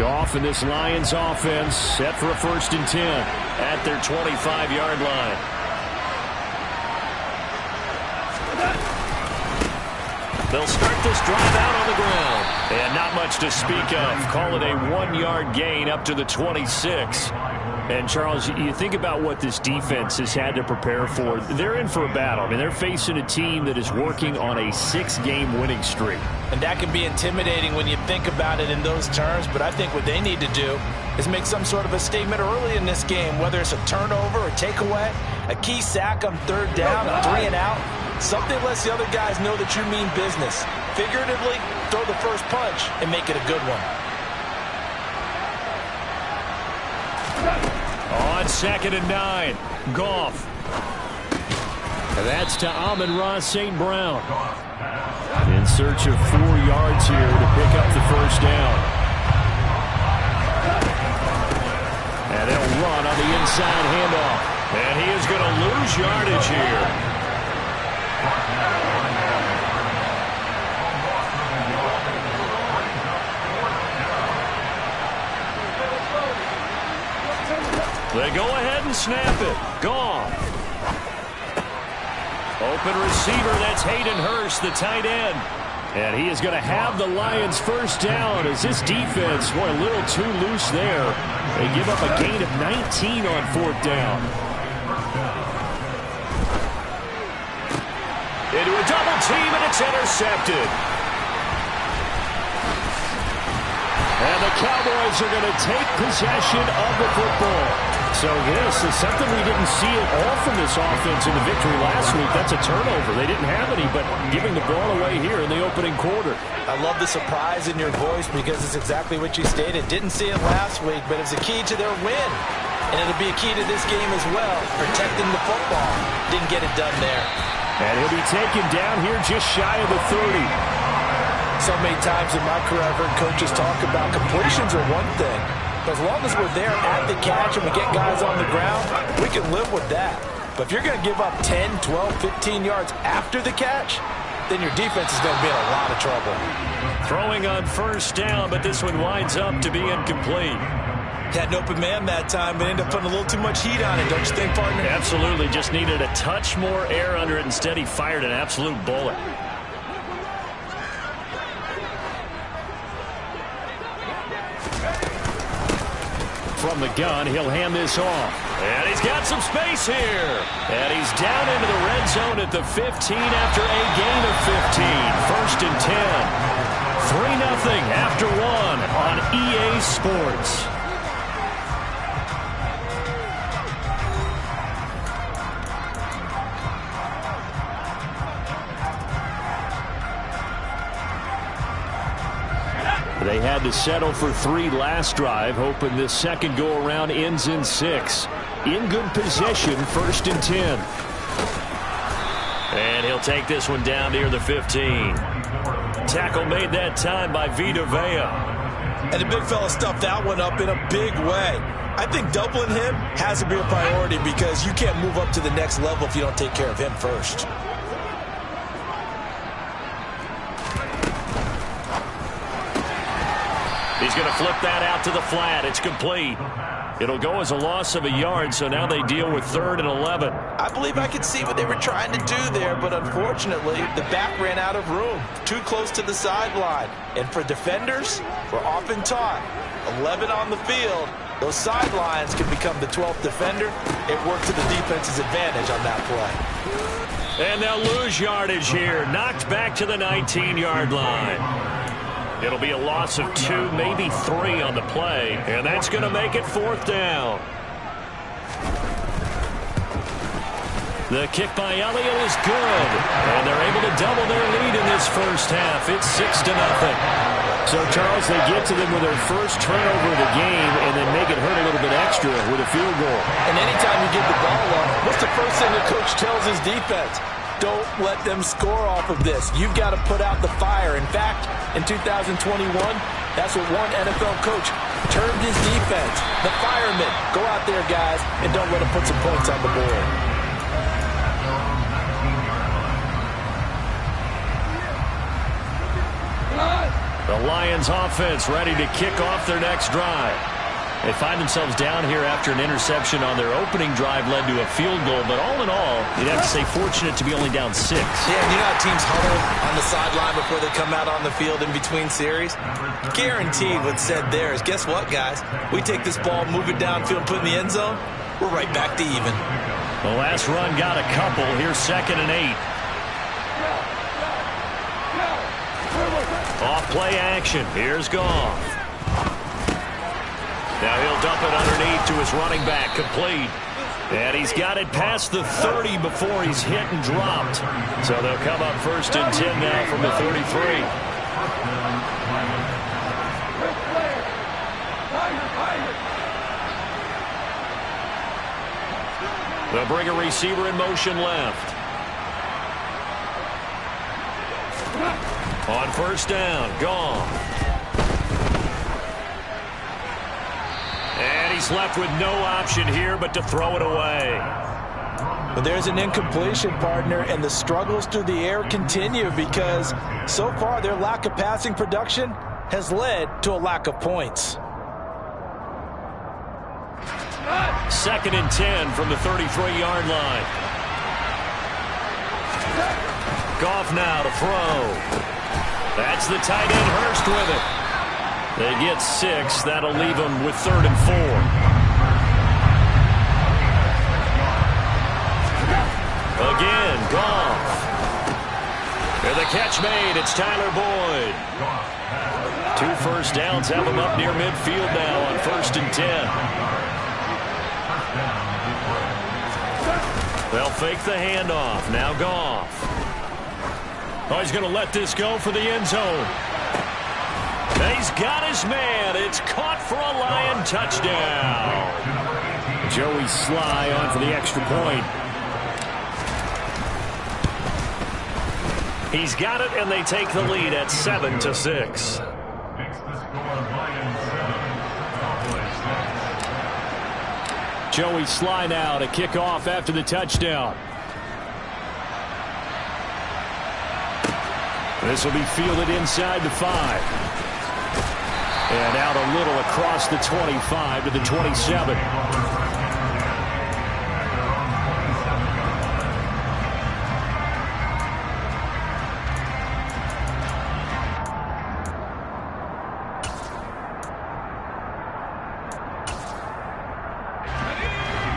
Gotw and this Lions offense set for a 1st and 10 at their 25-yard line. They'll start this drive out on the ground. And not much to speak of. Call it a 1-yard gain up to the 26. And, Charles, you think about what this defense has had to prepare for. They're in for a battle. I mean, they're facing a team that is working on a 6-game winning streak. And that can be intimidating when you think about it in those terms. But I think what they need to do is make some sort of a statement early in this game, whether it's a turnover or takeaway, a key sack on 3rd down, a 3 and out. Something lets the other guys know that you mean business. Figuratively, throw the first punch and make it a good one. On 2nd and 9, Gotw. And that's to Amon-Ra St. Brown. In search of 4 yards here to pick up the 1st down. And they'll run on the inside handoff. And he is going to lose yardage here. They go ahead and snap it. Gotw. Open receiver, that's Hayden Hurst, the tight end. And he is going to have the Lions 1st down as this defense, boy, a little too loose there. They give up a gain of 19 on 4th down. Into a double team, and it's intercepted. And the Cowboys are going to take possession of the football. So this is something we didn't see at all from this offense in the victory last week. That's a turnover. They didn't have any, but giving the ball away here in the opening quarter. I love the surprise in your voice because it's exactly what you stated. Didn't see it last week, but it's a key to their win. And it'll be a key to this game as well, protecting the football. Didn't get it done there. And he'll be taken down here just shy of the 30. So many times in my career I've heard coaches talk about completions are one thing. But as long as we're there at the catch and we get guys on the ground, we can live with that. But if you're going to give up 10, 12, 15 yards after the catch, then your defense is going to be in a lot of trouble. Throwing on 1st down, but this one winds up to be incomplete. Had an open man that time, but ended up putting a little too much heat on it, don't you think, partner? Absolutely. Just needed a touch more air under it. Instead, he fired an absolute bullet. From the gun, he'll hand this off. And he's got some space here. And he's down into the red zone at the 15 after a gain of 15. 1st and 10. 3-0 after 1 on EA Sports. They had to settle for 3 last drive, hoping this second go-around ends in 6. In good possession, 1st and 10. And he'll take this one down near the 15. Tackle made that time by Vita Vea. And the big fella stuffed that one up in a big way. I think doubling him has to be a priority because you can't move up to the next level if you don't take care of him first. He's going to flip that out to the flat. It's complete. It'll go as a loss of a yard, so now they deal with 3rd and 11. I believe I could see what they were trying to do there, but unfortunately, the back ran out of room. Too close to the sideline. And for defenders, we're often taught, 11 on the field, those sidelines can become the 12th defender. It worked to the defense's advantage on that play. And they'll lose yardage here. Knocked back to the 19-yard line. It'll be a loss of 2, maybe 3 on the play, and that's going to make it 4th down. The kick by Elliott is good, and they're able to double their lead in this first half. It's 6-0. So, Charles, they get to them with their first turnover of the game and then make it hurt a little bit extra with a field goal. And anytime you give the ball up, what's the first thing the coach tells his defense? Don't let them score off of this. You've got to put out the fire. In fact, in 2021, that's what one NFL coach termed his defense. The firemen. Go out there, guys, and don't let them put some points on the board. The Lions offense ready to kick off their next drive. They find themselves down here after an interception on their opening drive led to a field goal. But all in all, you'd have to say fortunate to be only down 6. Yeah, and you know how teams huddle on the sideline before they come out on the field in between series? Guaranteed what's said there is, guess what, guys? We take this ball, move it downfield, put it in the end zone, we're right back to even. The last run got a couple. Here's 2nd and 8. Off play action. Here's Gotw. Now he'll dump it underneath to his running back, complete. And he's got it past the 30 before he's hit and dropped. So they'll come up 1st and 10 now from the 33. They'll bring a receiver in motion left. On 1st down, Gotw. And he's left with no option here but to throw it away. But there's an incompletion, partner, and the struggles through the air continue because so far their lack of passing production has led to a lack of points. 2nd and 10 from the 33-yard line. Gotw now to throw. That's the tight end Hurst with it. They get 6. That'll leave them with 3rd and 4. Again, Gotw. And the catch made. It's Tyler Boyd. 2 first downs have him up near midfield now on 1st and 10. They'll fake the handoff. Now Gotw. Oh, he's going to let this go for the end zone. He's got his man. It's caught for a Lion touchdown. Joey Sly on for the extra point. He's got it, and they take the lead at 7-6. Joey Sly now to kick off after the touchdown. This will be fielded inside the 5. And out a little across the 25 to the 27.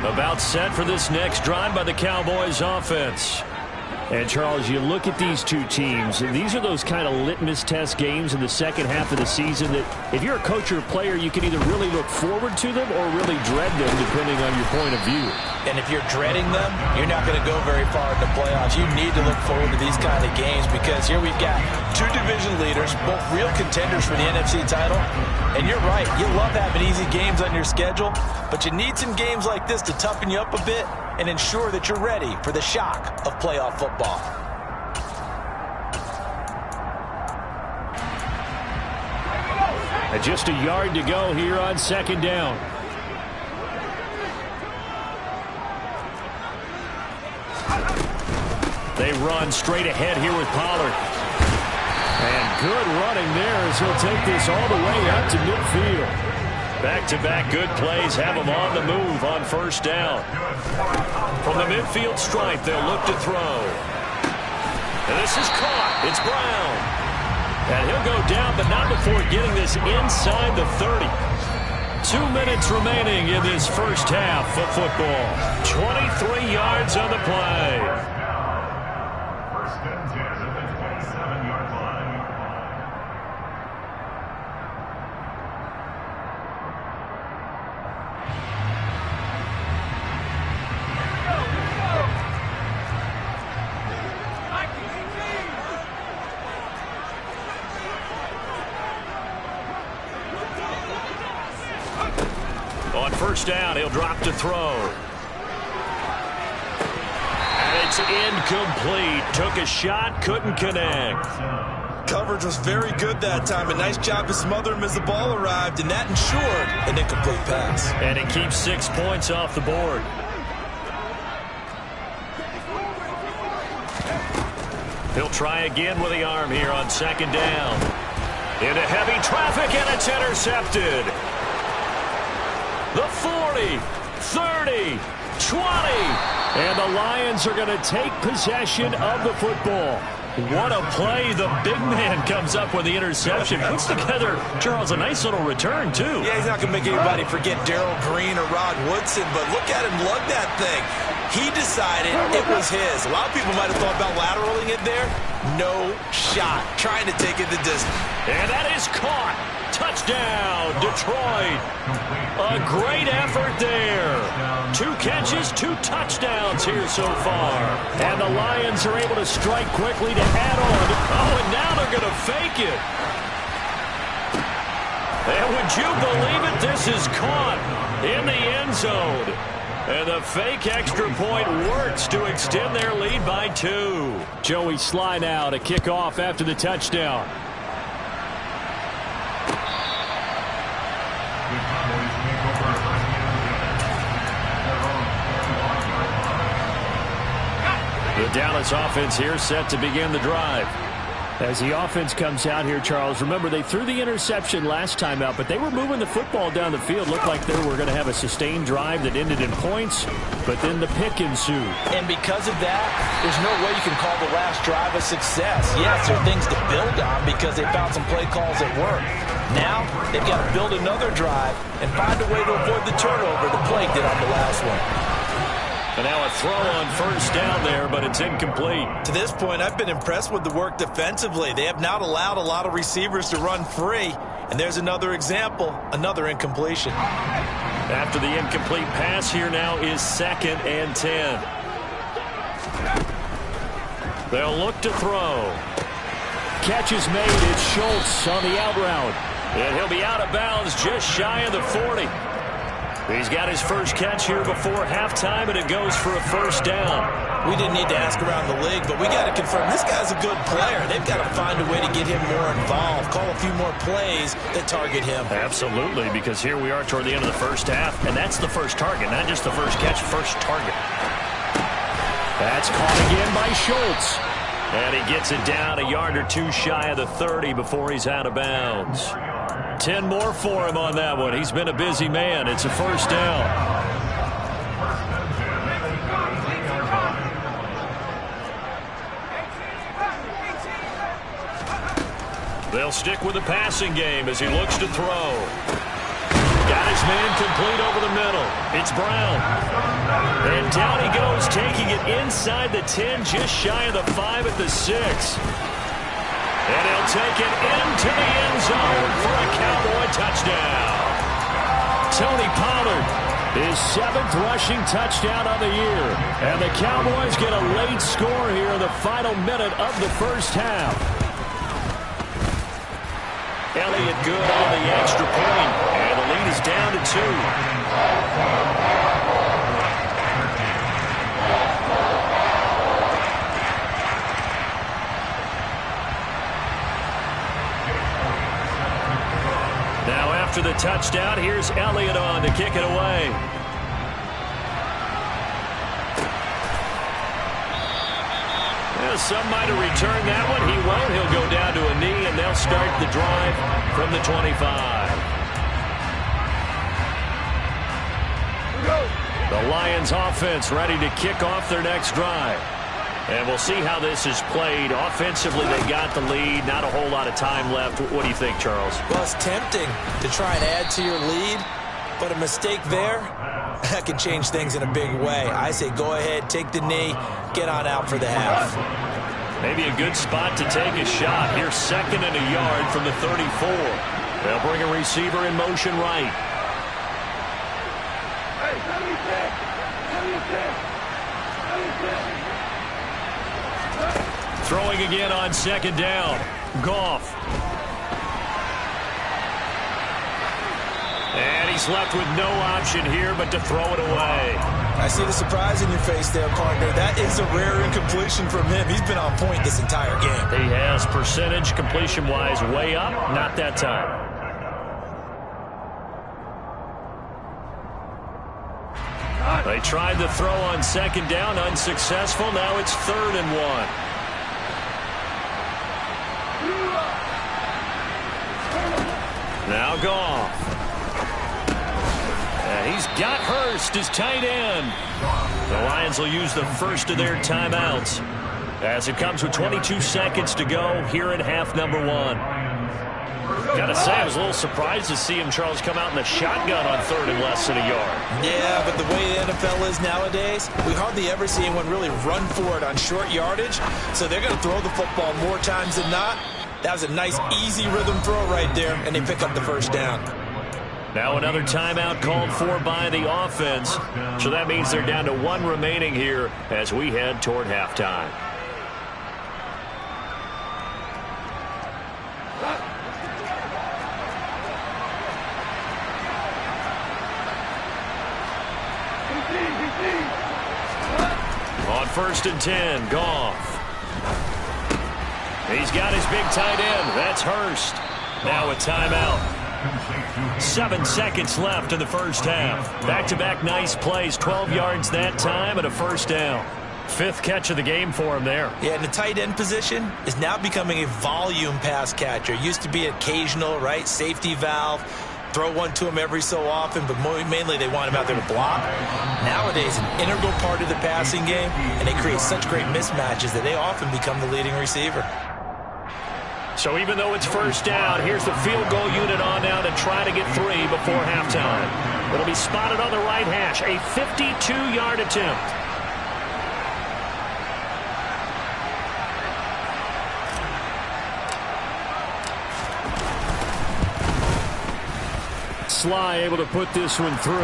About set for this next drive by the Cowboys offense. And, Charles, you look at these two teams, and these are those kind of litmus test games in the second half of the season that if you're a coach or a player, you can either really look forward to them or really dread them, depending on your point of view. And if you're dreading them, you're not going to go very far in the playoffs. You need to look forward to these kind of games because here we've got 2 division leaders, both real contenders for the NFC title. And you're right, you love having easy games on your schedule, but you need some games like this to toughen you up a bit and ensure that you're ready for the shock of playoff football. And just a yard to go here on 2nd down. They run straight ahead here with Pollard. And good running there as he'll take this all the way out to midfield. Back-to-back good plays have him on the move on 1st down. From the midfield stripe, they'll look to throw. And this is caught. It's Brown. And he'll go down, but not before getting this inside the 30. 2 minutes remaining in this first half of football. 23 yards on the play. On 1st down, he'll drop to throw. And it's incomplete. Took a shot, couldn't connect. Coverage was very good that time. A nice job to smother him as the ball arrived, and that ensured an incomplete pass. And it keeps 6 points off the board. He'll try again with the arm here on 2nd down. Into heavy traffic, and it's intercepted. The 40, 30, 20. And the Lions are going to take possession of the football. What a play. The big man comes up with the interception. Puts together, Charles, a nice little return, too. Yeah, he's not going to make anybody forget Darrell Green or Rod Woodson, but look at him lug that thing. He decided it was his. A lot of people might have thought about lateraling it there. No shot. Trying to take it the distance. And that is caught. Touchdown, Detroit. A great effort there. 2 catches, 2 touchdowns here so far. And the Lions are able to strike quickly to add on. Oh, and now they're going to fake it. And would you believe it? This is caught in the end zone. And the fake extra point works to extend their lead by 2. Joey Sly now to kick off after the touchdown. The Dallas offense here set to begin the drive. As the offense comes out here, Charles, remember they threw the interception last time out, but they were moving the football down the field. Looked like they were going to have a sustained drive that ended in points, but then the pick ensued. And because of that, there's no way you can call the last drive a success. Yes, there are things to build on because they found some play calls that work. Now, they've got to build another drive and find a way to avoid the turnover the Plague did on the last one. And now a throw on first down there, but it's incomplete. To this point, I've been impressed with the work defensively. They have not allowed a lot of receivers to run free. And there's another example, another incompletion. After the incomplete pass, here now is 2nd and 10. They'll look to throw. Catch is made. It's Schultz on the out route. And he'll be out of bounds just shy of the 40. He's got his first catch here before halftime, and it goes for a first down. We didn't need to ask around the league, but we got to confirm this guy's a good player. They've got to find a way to get him more involved, call a few more plays that target him. Absolutely, because here we are toward the end of the first half, and that's the first target, not just the first catch, first target. That's caught again by Schultz. And he gets it down a yard or 2 shy of the 30 before he's out of bounds. 10 more for him on that one. He's been a busy man. It's a first down. They'll stick with the passing game as he looks to throw. Got his man complete over the middle. It's Brown. And down he goes, taking it inside the 10, just shy of the 5 at the 6. And he'll take it into the end zone for a Cowboy touchdown. Tony Pollard, his 7th rushing touchdown on the year. And the Cowboys get a late score here in the final minute of the first half. Elliott good on the extra point. And the lead is down to 2. After the touchdown, here's Elliott on to kick it away. Well, some might have returned that one. He won't. He'll go down to a knee, and they'll start the drive from the 25. The Lions offense ready to kick off their next drive. And we'll see how this is played. Offensively, they got the lead. Not a whole lot of time left. What do you think, Charles? Well, it's tempting to try and add to your lead, but a mistake there, that can change things in a big way. I say go ahead, take the knee, get on out for the half. Maybe a good spot to take a shot. Here's 2nd and a yard from the 34. They'll bring a receiver in motion right. Throwing again on 2nd down. Gotw. And he's left with no option here but to throw it away. I see the surprise in your face there, partner. That is a rare incompletion from him. He's been on point this entire game. He has percentage completion-wise way up. Not that time. They tried the throw on 2nd down. Unsuccessful. Now it's 3rd and 1. Now Gotw. And he's got Hurst as tight end. The Lions will use the first of their timeouts as it comes with 22 seconds to go here in half number 1. Gotta say, I was a little surprised to see him, Charles, come out in the shotgun on 3rd and less than a yard. Yeah, but the way the NFL is nowadays, we hardly ever see anyone really run for it on short yardage. So they're going to throw the football more times than not. That was a nice, easy rhythm throw right there, and they pick up the first down. Now another timeout called for by the offense. So that means they're down to 1 remaining here as we head toward halftime. On 1st and 10, Gotw. He's got his big tight end. That's Hurst. Now a timeout. 7 seconds left in the first half. Back-to-back nice plays. 12 yards that time and a first down. 5th catch of the game for him there. Yeah, and the tight end position is now becoming a volume pass catcher. Used to be occasional, right? Safety valve. Throw one to him every so often, but mainly they want him out there to block. Nowadays, an integral part of the passing game, and they create such great mismatches that they often become the leading receiver. So even though it's first down, here's the field goal unit on now to try to get 3 before halftime. It'll be spotted on the right hash, a 52-yard attempt. Sly able to put this one through,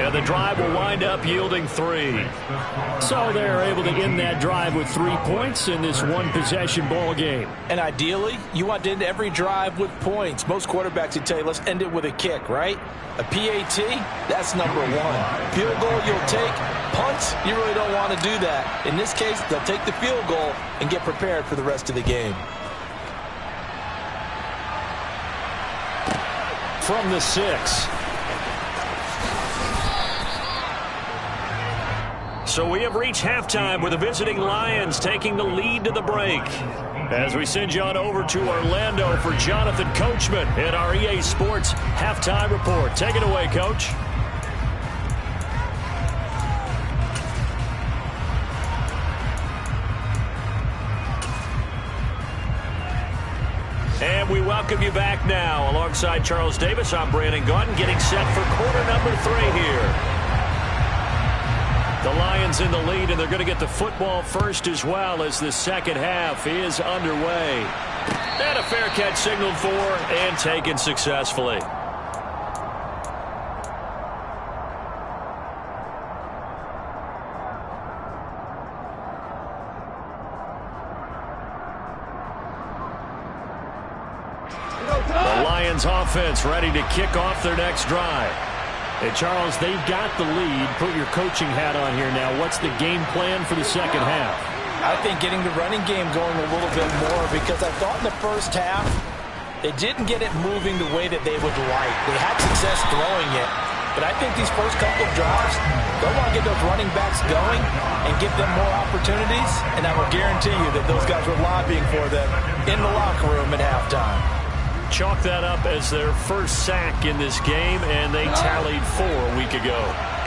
and the drive will wind up yielding 3. So they're able to end that drive with 3 points in this one-possession ball game. And ideally, you want to end every drive with points. Most quarterbacks would tell you, let's end it with a kick, right? A PAT, that's number 1. Field goal, you'll take. Punts, you really don't want to do that. In this case, they'll take the field goal and get prepared for the rest of the game. From the 6. So we have reached halftime with the visiting Lions taking the lead to the break. As we send you on over to Orlando for Jonathan Coachman in our EA Sports Halftime Report. Take it away, Coach. And we welcome you back now. Alongside Charles Davis, I'm Brandon Gotw, getting set for quarter number 3 here. The Lions in the lead, and they're going to get the football first as well as the second half is underway. And a fair catch signaled for and taken successfully. The Lions offense ready to kick off their next drive. Hey, Charles, they've got the lead. Put your coaching hat on here now. What's the game plan for the second half? I think getting the running game going a little bit more, because I thought in the first half they didn't get it moving the way that they would like. They had success throwing it, but I think these first couple of drives, they'll want to get those running backs going and give them more opportunities, and I will guarantee you that those guys were lobbying for them in the locker room at halftime. Chalk that up as their first sack in this game, and they tallied 4 a week ago.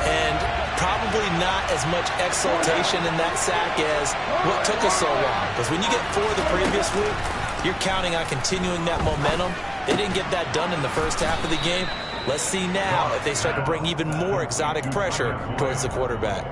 And probably not as much exultation in that sack as what took us so long. Because when you get 4 the previous week, you're counting on continuing that momentum. They didn't get that done in the first half of the game. Let's see now if they start to bring even more exotic pressure towards the quarterback.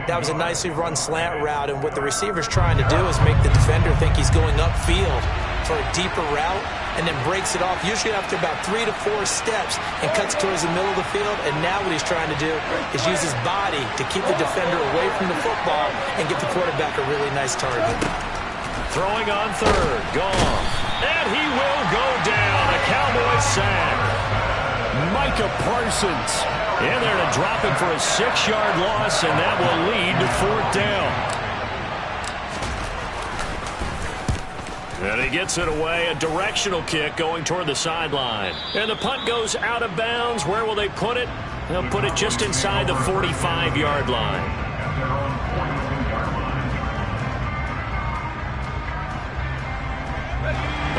That was a nicely run slant route, and what the receiver's trying to do is make the defender think he's going upfield for a deeper route, and then breaks it off, usually after about 3 to 4 steps, and cuts towards the middle of the field. And now what he's trying to do is use his body to keep the defender away from the football and get the quarterback a really nice target. Throwing on 3rd, Gotw. And he will go down. A Cowboy sack. Micah Parsons in there to drop him for a 6-yard loss, and that will lead to 4th down. And he gets it away, a directional kick going toward the sideline. And the punt goes out of bounds. Where will they put it? They'll put it just inside the 45-yard line.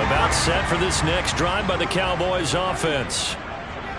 About set for this next drive by the Cowboys offense.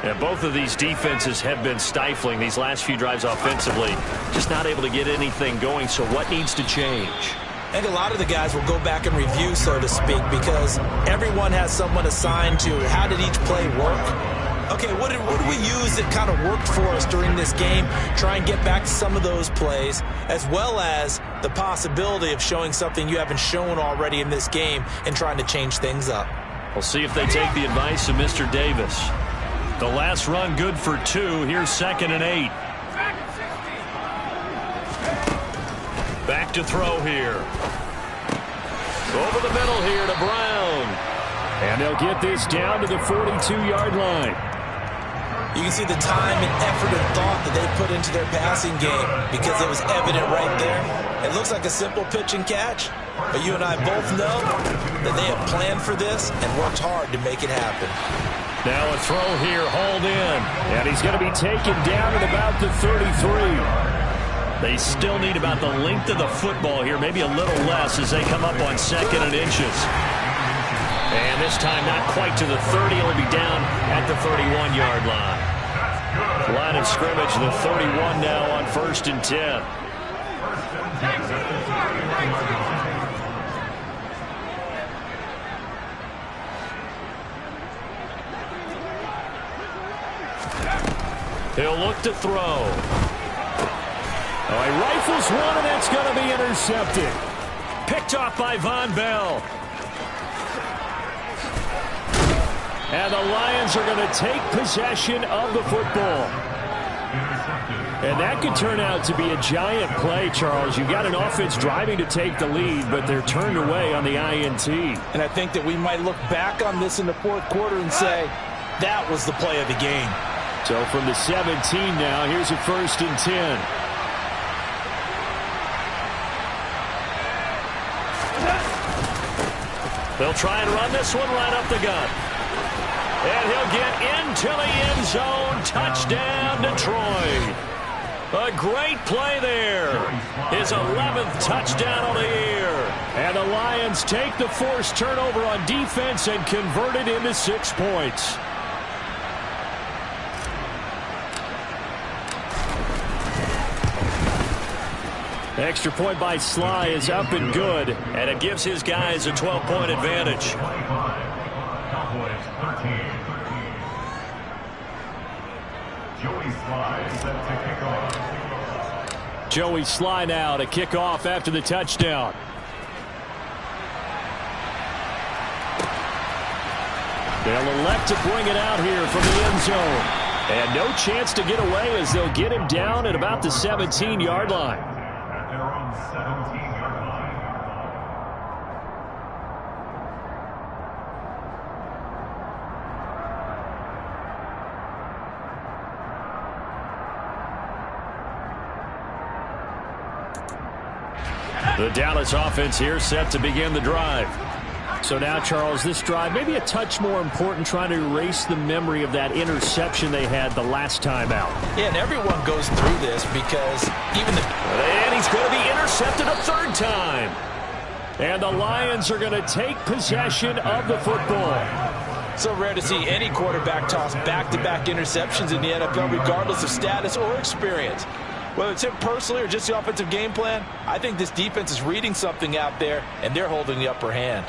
And both of these defenses have been stifling these last few drives offensively. Just not able to get anything going, so what needs to change? I think a lot of the guys will go back and review, so to speak, because everyone has someone assigned to how did each play work. Okay, what did we use that kind of worked for us during this game? Try and get back to some of those plays, as well as the possibility of showing something you haven't shown already in this game and trying to change things up. We'll see if they take the advice of Mr. Davis. The last run good for 2. Here's 2nd and 8. Back to throw here. Over the middle here to Brown. And they'll get this down to the 42-yard line. You can see the time and effort and thought that they put into their passing game because it was evident right there. It looks like a simple pitch and catch, but you and I both know that they have planned for this and worked hard to make it happen. Now a throw here, hauled in, and he's going to be taken down at about the 33. They still need about the length of the football here, maybe a little less as they come up on 2nd and inches. And this time not quite to the 30. It'll be down at the 31-yard line. Line of scrimmage, the 31 now on 1st and 10. He'll look to throw. Oh, he rifles one, and that's going to be intercepted. Picked off by Von Bell. And the Lions are going to take possession of the football. And that could turn out to be a giant play, Charles. You've got an offense driving to take the lead, but they're turned away on the INT. And I think that we might look back on this in the 4th quarter and say, that was the play of the game. So from the 17 now, here's a 1st and 10. They'll try and run this one right up the gut. And he'll get into the end zone. Touchdown, Detroit. A great play there. His 11th touchdown of the year. And the Lions take the forced turnover on defense and convert it into 6 points. Extra point by Sly is up and good, and it gives his guys a 12-point advantage. Joey Sly now to kick off after the touchdown. They'll elect to bring it out here from the end zone. And no chance to get away as they'll get him down at about the 17-yard line. The Dallas offense here set to begin the drive. So now, Charles, this drive maybe a touch more important, trying to erase the memory of that interception they had the last time out. Yeah, and everyone goes through this because even the... And he's going to be intercepted a 3rd time. And the Lions are going to take possession of the football. So rare to see any quarterback toss back-to-back interceptions in the NFL, regardless of status or experience. Whether it's him personally or just the offensive game plan, I think this defense is reading something out there, and they're holding the upper hand.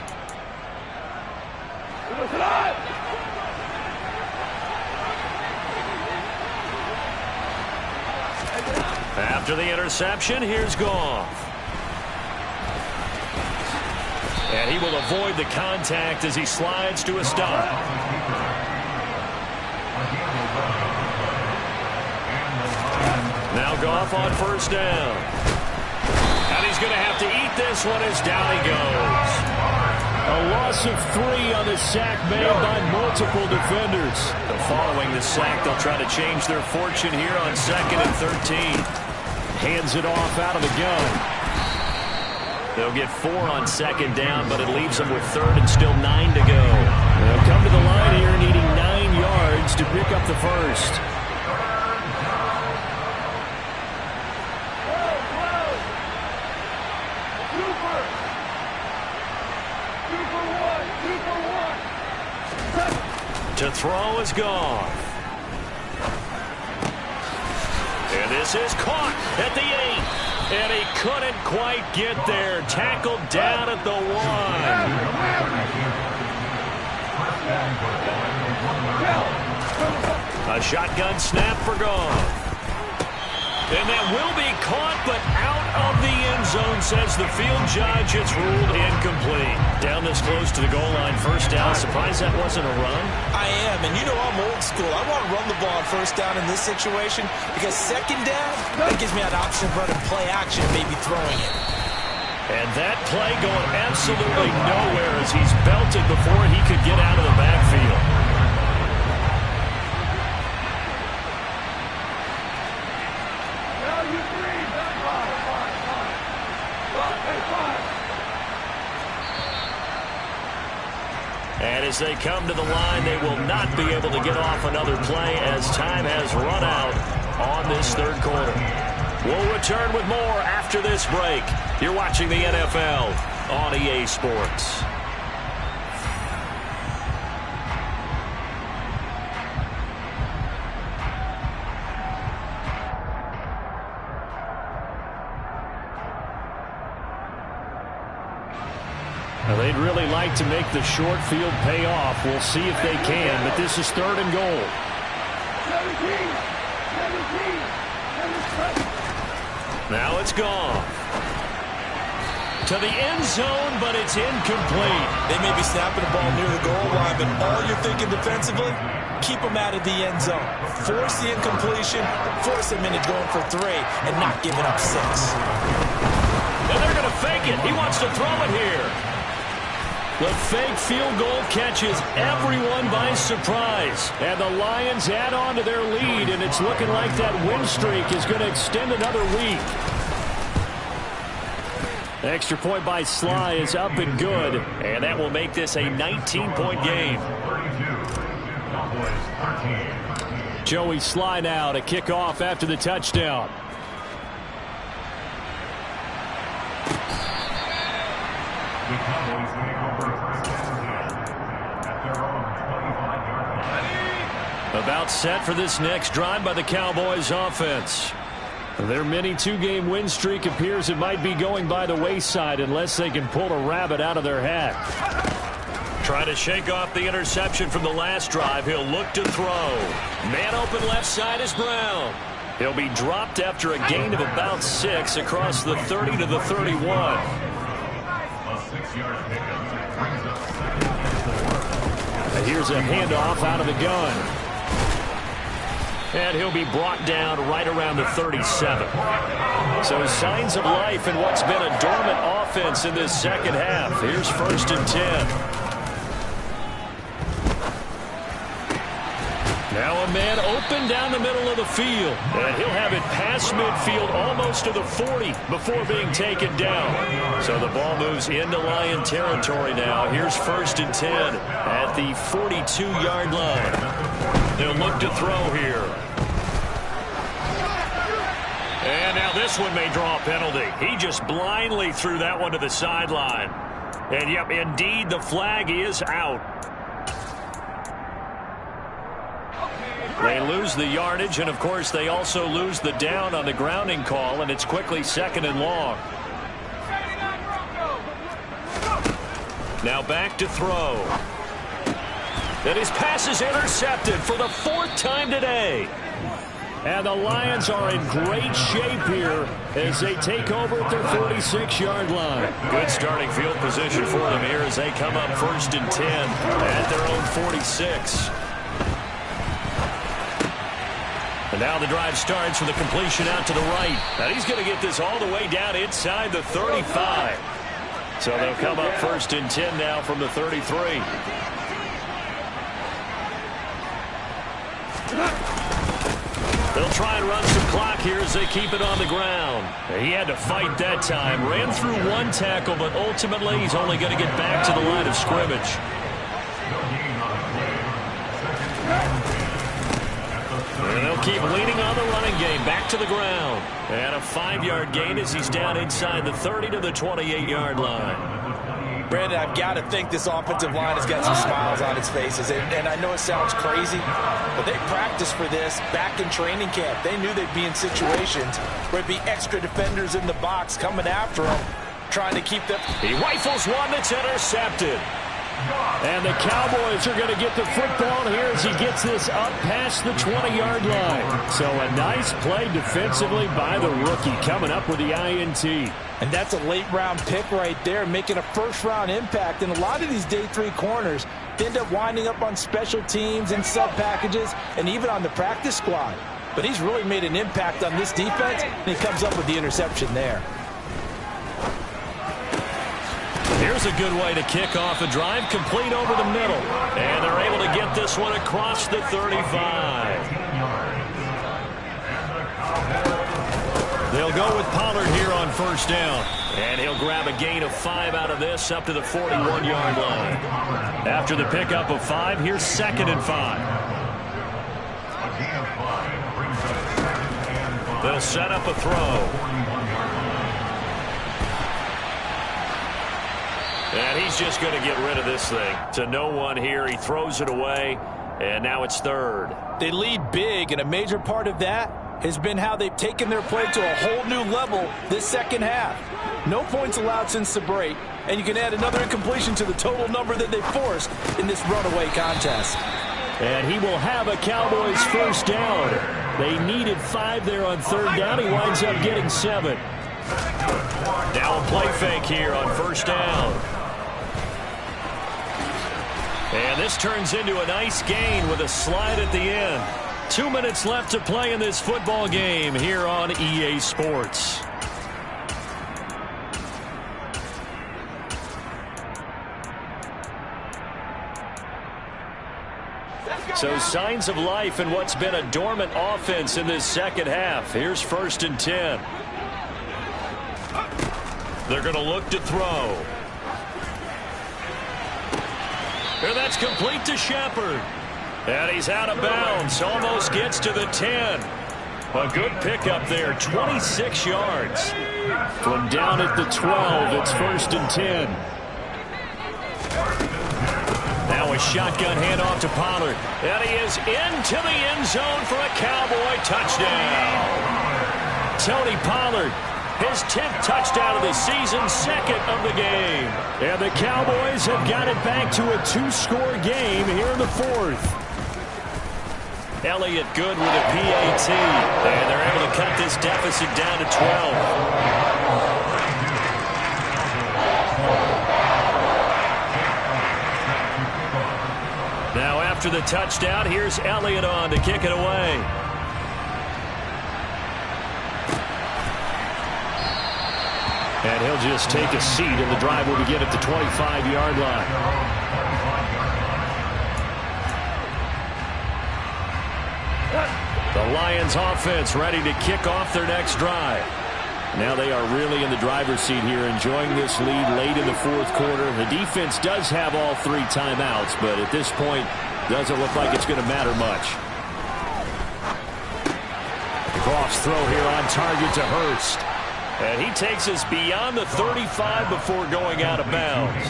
After the interception, here's Gotw. And he will avoid the contact as he slides to a stop. Now Gotw on 1st down. And he's going to have to eat this one as down he goes. A loss of 3 on the sack made by multiple defenders. Following the sack, they'll try to change their fortune here on 2nd and 13. Hands it off out of the gun. They'll get 4 on 2nd down, but it leaves them with 3rd and still 9 to go. They'll come to the line here needing 9 yards to pick up the 1st. To throw is Gotw. And this is caught at the 8. And he couldn't quite get there. Tackled down at the 1. A shotgun snap for Gotw. And that will be caught, but out of the end zone, says the field judge. It's ruled incomplete. Down this close to the goal line, first down. Surprised that wasn't a run? I am, and you know I'm old school. I want to run the ball on first down in this situation because second down, that gives me an option of running play action, maybe throwing it. And that play going absolutely nowhere as he's belted before he could get out of the backfield. And as they come to the line, they will not be able to get off another play as time has run out on this third quarter. We'll return with more after this break. You're watching the NFL on EA Sports. Well, they'd really like to make the short field pay off. We'll see if they can, but this is 3rd and goal. 17. Now it's Gotw. To the end zone, but it's incomplete. They may be snapping the ball near the goal line, but all you're thinking defensively, keep them out of the end zone. Force the incompletion, force them into going for 3, and not giving up 6. And they're going to fake it. He wants to throw it here. The fake field goal catches everyone by surprise. And the Lions add on to their lead, and it's looking like that win streak is going to extend another week. The extra point by Sly is up and good, and that will make this a 19-point game. Joey Sly now to kick off after the touchdown. About set for this next drive by the Cowboys offense. Their mini 2-game win streak appears it might be going by the wayside unless they can pull a rabbit out of their hat. Trying to shake off the interception from the last drive. He'll look to throw. Man open left side is Brown. He'll be dropped after a gain of about 6 across the 30 to the 31. Here's a handoff out of the gun. And he'll be brought down right around the 37. So signs of life in what's been a dormant offense in this second half. Here's 1st and 10. Now a man open down the middle of the field. And he'll have it past midfield almost to the 40 before being taken down. So the ball moves into Lion territory now. Here's 1st and 10 at the 42-yard line. They'll look to throw here. And now this one may draw a penalty. He just blindly threw that one to the sideline. And, yep, indeed, the flag is out. They lose the yardage, and, of course, they also lose the down on the grounding call, and it's quickly 2nd and long. Now back to throw. And his pass is intercepted for the 4th time today. And the Lions are in great shape here as they take over at their 46-yard line. Good starting field position for them here as they come up 1st and 10 at their own 46. And now the drive starts with a completion out to the right. And he's going to get this all the way down inside the 35. So they'll come up 1st and 10 now from the 33. They'll try and run some clock here as they keep it on the ground. He had to fight that time. Ran through 1 tackle, but ultimately he's only going to get back to the line of scrimmage. And they'll keep leaning on the running game. Back to the ground. And a 5-yard gain as he's down inside the 30 to the 28-yard line. Brandon, I've got to think this offensive line has got some smiles on its faces. And I know it sounds crazy, but they practiced for this back in training camp. They knew they'd be in situations where there'd be extra defenders in the box coming after them, trying to keep them. He rifles one that's intercepted. And the Cowboys are going to get the football here as he gets this up past the 20-yard line. So a nice play defensively by the rookie, coming up with the INT. And that's a late-round pick right there, making a first-round impact. And a lot of these day 3 corners end up winding up on special teams and sub-packages and even on the practice squad. But he's really made an impact on this defense, and he comes up with the interception there. Here's a good way to kick off a drive, complete over the middle. And they're able to get this one across the 35. They'll go with Pollard here on first down. And he'll grab a gain of 5 out of this up to the 41-yard line. After the pickup of 5, here's 2nd and 5. They'll set up a throw. And he's just going to get rid of this thing to no one here. He throws it away, and now it's 3rd. They lead big, and a major part of that has been how they've taken their play to a whole new level this second half. No points allowed since the break, and you can add another incompletion to the total number that they forced in this runaway contest. And he will have a Cowboys first down. They needed 5 there on 3rd down. He winds up getting 7. Now a play fake here on first down. And this turns into a nice gain with a slide at the end. 2 minutes left to play in this football game here on EA Sports. So signs of life in what's been a dormant offense in this second half. Here's 1st and 10. They're going to look to throw. And that's complete to Shepard. And he's out of bounds. Almost gets to the 10. A good pickup there. 26 yards. From down at the 12, it's 1st and 10. Now a shotgun handoff to Pollard. And he is into the end zone for a Cowboy touchdown. Tony Pollard. His 10th touchdown of the season, 2nd of the game. And the Cowboys have got it back to a 2-score game here in the 4th. Elliott good with a PAT. And they're able to cut this deficit down to 12. Now after the touchdown, here's Elliott on to kick it away. And he'll just take a seat, and the drive will begin at the 25-yard line. The Lions offense ready to kick off their next drive. Now they are really in the driver's seat here, enjoying this lead late in the 4th quarter. The defense does have all 3 timeouts, but at this point, doesn't look like it's going to matter much. Cross throw here on target to Hurst. And he takes us beyond the 35 before going out of bounds.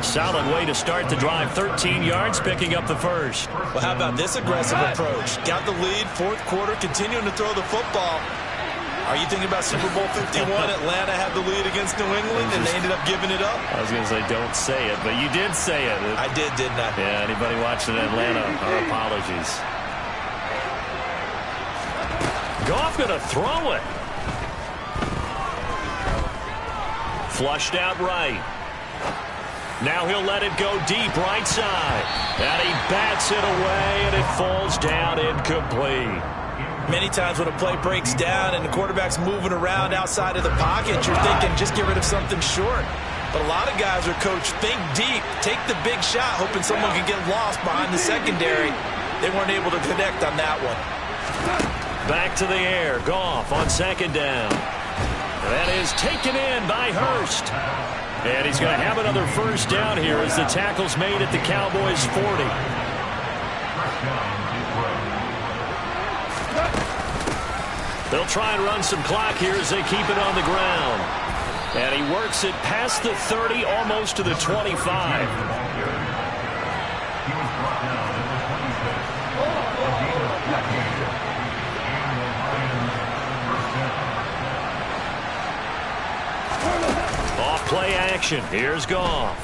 Solid way to start the drive. 13 yards, picking up the first. Well, how about this aggressive approach? Got the lead, 4th quarter, continuing to throw the football. Are you thinking about Super Bowl 51? Atlanta had the lead against New England, and they ended up giving it up? I was going to say, don't say it, but you did say it. I did, didn't I? Yeah, anybody watching Atlanta, our apologies. Goff going to throw it. Flushed out right. Now he'll let it go deep right side. And he bats it away, and it falls down incomplete. Many times when a play breaks down and the quarterback's moving around outside of the pocket, you're thinking just get rid of something short. But a lot of guys are coached, think deep, take the big shot, hoping someone can get lost behind the secondary. They weren't able to connect on that one. Back to the air. Goff on 2nd down. That is taken in by Hurst. And he's going to have another first down here as the tackle's made at the Cowboys' 40. They'll try and run some clock here as they keep it on the ground. And he works it past the 30, almost to the 25. Off play action. Here's Gotw.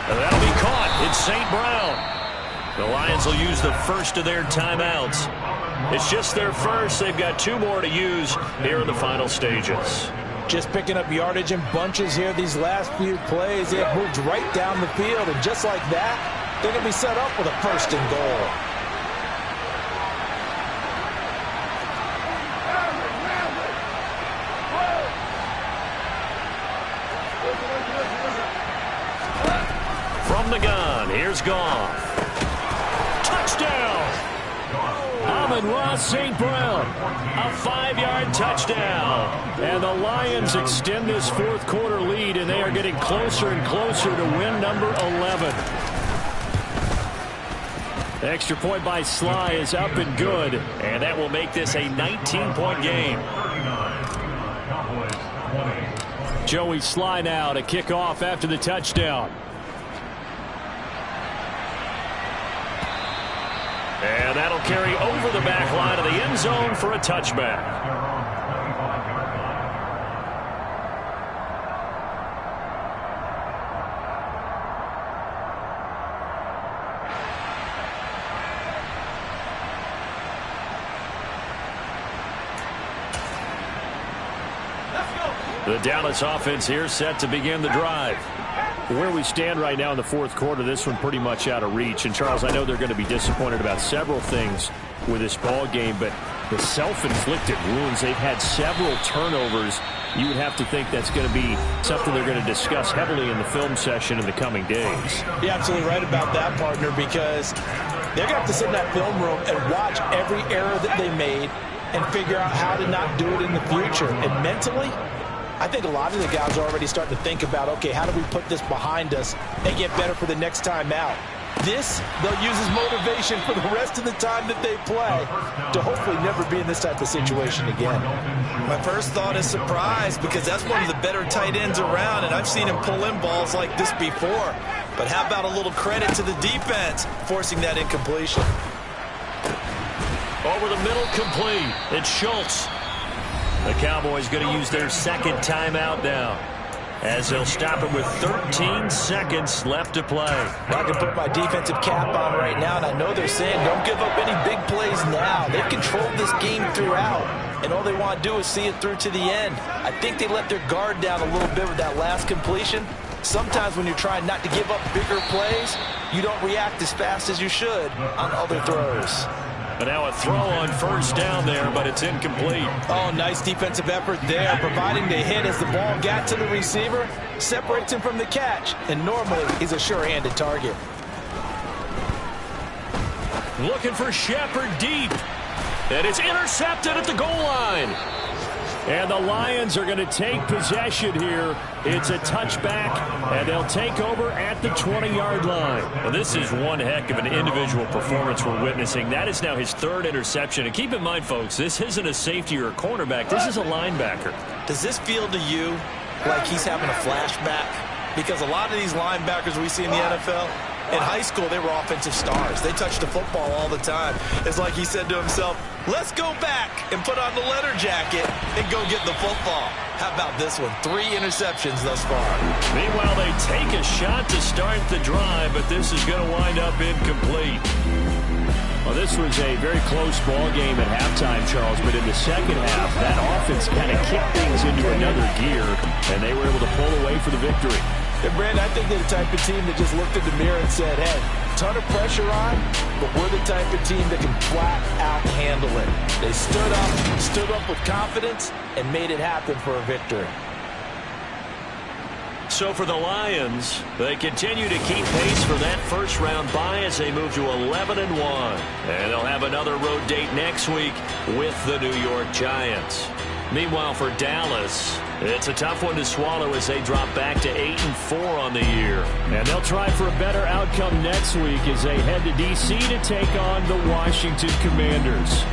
And that'll be caught. It's St. Brown. The Lions will use the first of their timeouts. It's just their first. They've got 2 more to use here in the final stages. Just picking up yardage in bunches here these last few plays. They have moved right down the field, and just like that, they're going to be set up with a 1st and goal. From the gun, here's Gotw. Touchdown! Amon-Ra St. Brown, a 5-yard touchdown. And the Lions extend this 4th quarter lead, and they are getting closer and closer to win number 11. The extra point by Sly is up and good, and that will make this a 19-point game. Joey Sly now to kick off after the touchdown. And that'll carry over the back line of the end zone for a touchback. The Dallas offense here set to begin the drive. Where we stand right now in the 4th quarter, this one pretty much out of reach. And, Charles, I know they're going to be disappointed about several things with this ball game, but the self-inflicted wounds, they've had several turnovers. You would have to think that's going to be something they're going to discuss heavily in the film session in the coming days. You're absolutely right about that, partner, because they're going to have to sit in that film room and watch every error that they made and figure out how to not do it in the future. And mentally, I think a lot of the guys are already starting to think about, okay, how do we put this behind us and get better for the next time out? This, they'll use as motivation for the rest of the time that they play to hopefully never be in this type of situation again. My first thought is surprise, because that's one of the better tight ends around, and I've seen him pull in balls like this before. But how about a little credit to the defense forcing that incompletion? Over the middle, complete. It's Schultz. The Cowboys going to use their 2nd timeout now, as they'll stop it with 13 seconds left to play. I can put my defensive cap on right now, and I know they're saying don't give up any big plays now. They've controlled this game throughout, and all they want to do is see it through to the end. I think they let their guard down a little bit with that last completion. Sometimes when you're trying not to give up bigger plays, you don't react as fast as you should on other throws. And now a throw on 1st down there, but it's incomplete. Oh, nice defensive effort there, providing the hit as the ball got to the receiver, separates him from the catch, and normally he's a sure-handed target. Looking for Shepard deep, and it's intercepted at the goal line. And the Lions are going to take possession here. It's a touchback, and they'll take over at the 20-yard line. Well, this is one heck of an individual performance we're witnessing. That is now his 3rd interception. And keep in mind, folks, this isn't a safety or a cornerback. This is a linebacker. Does this feel to you like he's having a flashback? Because a lot of these linebackers we see in the NFL, in high school, they were offensive stars. They touched the football all the time. It's like he said to himself, let's go back and put on the leather jacket and go get the football. How about this one? 3 interceptions thus far. Meanwhile, they take a shot to start the drive, but this is going to wind up incomplete. Well, this was a very close ball game at halftime, Charles, but in the second half, that offense kind of kicked things into another gear, and they were able to pull away for the victory. And Brandon, I think they're the type of team that just looked in the mirror and said, hey, ton of pressure on, but we're the type of team that can flat out handle it. They stood up with confidence and made it happen for a victory. So for the Lions, they continue to keep pace for that first-round bye as they move to 11-1. And they'll have another road date next week with the New York Giants. Meanwhile, for Dallas, it's a tough one to swallow as they drop back to 8-4 on the year. And they'll try for a better outcome next week as they head to D.C. to take on the Washington Commanders.